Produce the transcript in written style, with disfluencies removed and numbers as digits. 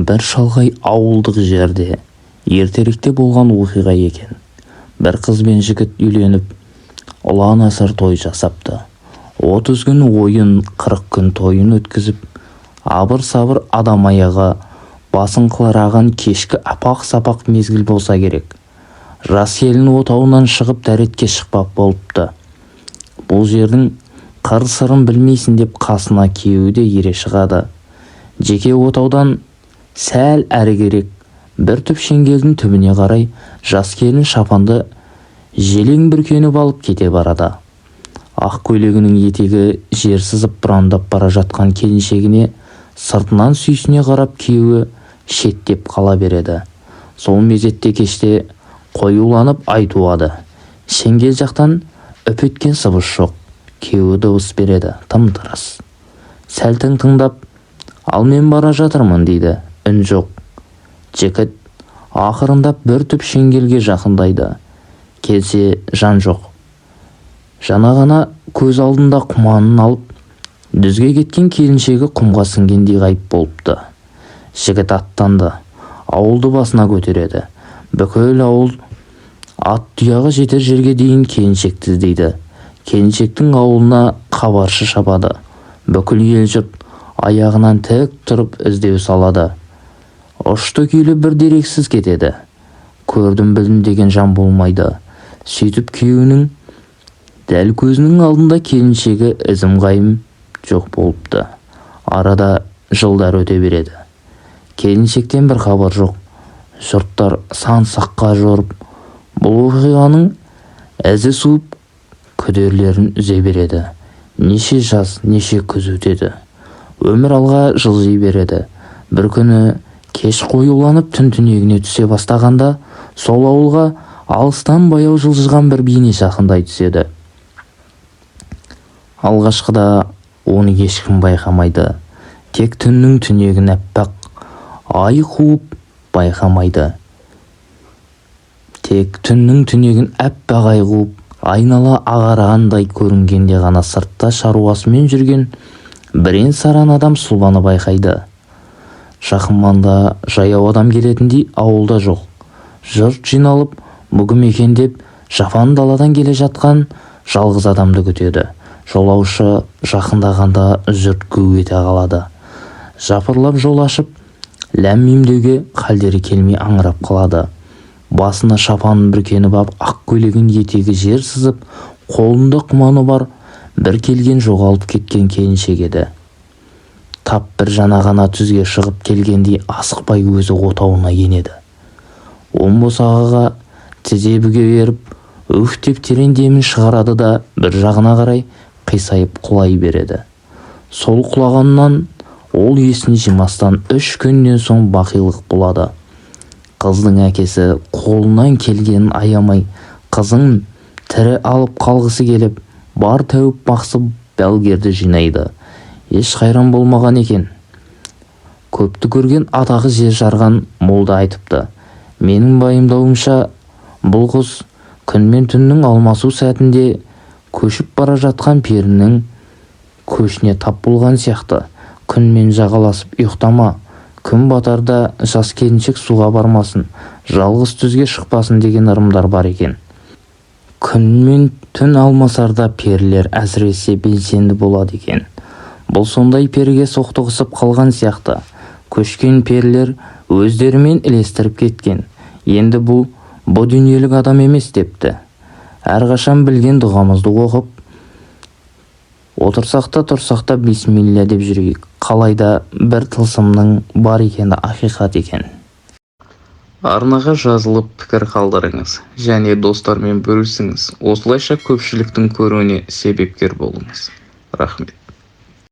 бір шалғай ауылдық жерде ертеректе болған оқиға екен. Бір қыз бен жігіт үйленіп, ұлан-асыр той жасапты. 30 күн ойын, 40 күн тойын өткізіп, абыр-сабыр адам аяғы басын қылыраған кешкі апақ-сапақ мезгіл болса керек. Жас келін отауынан шығып дәретке шықпақ болыпты. Бұл жердің қыр-сырын білмейсін деп қасына күйеуі де ере шығады. Жеке отаудан сәл әрігерек бір түп шеңгелдің түбіне қарай жас келін шапанды желең бүркеніп алып кете барады. Ақ көйлегінің етегі жер сызып бұрандап бара жатқан келіншегіне сыртынан сүйсіне қарап күйеуі шеттеп қала береді. Сол мезетте кеште қоюланып ай туады. Шеңгел жақтан үп еткен сыбыс жоқ. Күйеуі дыбыс береді, тым-тырыс. Сәл тыңдап, ал мен бара жатырмын дейді. Үн жоқ. Жігіт ақырындап бір түп шеңгелге жақындайды. Келсе жан жоқ. Жаңа ғана көз алдында құманын алып, дүзге кеткен келіншегі құмға сіңгендей ғайып болыпты. Жігіт аттанды. Ауылды басына көтереді. Бүкіл ауыл ат тұяғы жетер жерге дейін келіншекті іздейді. Келіншектің ауылына хабаршы шабады. Бүкіл ел жұрт аяғынан тік тұрып іздеу салады. Ұшты-күйлі бір дерексіз кетеді. Көрдім білдім деген жан болмайды. Сөйтіп күйеуінің дәл көзінің алдында келіншегі ізім-ғайым жоқ болыпты. Арада жылдар өте береді. Келіншектен бір хабар жоқ. Жұрттар сан-саққа жорып, бұл оқиғаның әзі суып күдерлерін үзе береді. Неше жаз, неше күз өтеді. Өмір алға жылжи береді. Бір күні кеш қоюланып түн түнегіне түсе бастағанда, сол ауылға алыстан баяу жылжыған бір бейне жақындай түседі. Алғашқыда оны ешкім байқамайды. Тек түннің түнегін әппақ ай қуып байқамайды. Тек түннің түнегін әппақ ай қуып айнала ағарағандай көрінгенде ғана сыртта шаруасымен жүрген бірен-саран адам сұлбаны байқайды. Жақын маңда жаяу адам келетіндей ауылда жоқ. Жұрт жиналып, бүгін екен деп жапан даладан келе жатқан жалғыз адамды күтеді. Жолаушы жақындағанда жұрт гу ете қалады. Жапырлап жол ашып, ләм-мим деуге халдері келмей аңырап қалады. Басына шапанын бүркеніп ап, ақ көйлегін етегі жер сызып, қолында құманы бар бір келген жоғалып кеткен келіншек еді. Тап бір жаңа ғана түзге шығып келгендей асықпай өзі отауына енеді. Он босағаға тізе бүге беріп, үф деп терең демін шығарады да бір жағына қарай қисайып құлай береді. Сол құлағаннан ол есін жимастан 3 күннен соң бақилық болады. Қыздың әкесі қолынан келгенін аямай, қызын тірі алып қалғысы келіп, бар тәуіп бақсы бәлгерді жинайды. Еш қайран болмаған екен. Көпті көрген атағы жер жарған молда айтыпты. Менің байымдауымша, бұл қыз күн мен түннің алмасу сәтінде көшіп бара жатқан перінің көшіне тап болған сияқты. Күнмен жағаласып ұйықтама, күн батарда жас келіншек суға бармасын, жалғыз түзге шықпасын деген ырымдар бар екен. Күн мен түн алмасарда перілер әсіресе белсенді болады екен. Бұл сондай періге соқтығысып қалған сияқты. Көшкен перілер өздерімен ілестіріп кеткен. Енді бұл дүниелік адам емес депті. Әрқашан білген дұғамызды оқып, отырсақ та тұрсақ та бисмилля деп жүрейік. Қалайда бір тылсымның бар екені ақиқат екен. Арнаға жазылып пікір қалдырыңыз және достармен бөлісіңіз. Осылайша көпшіліктің көруіне себепкер болыңыз. Рахмет.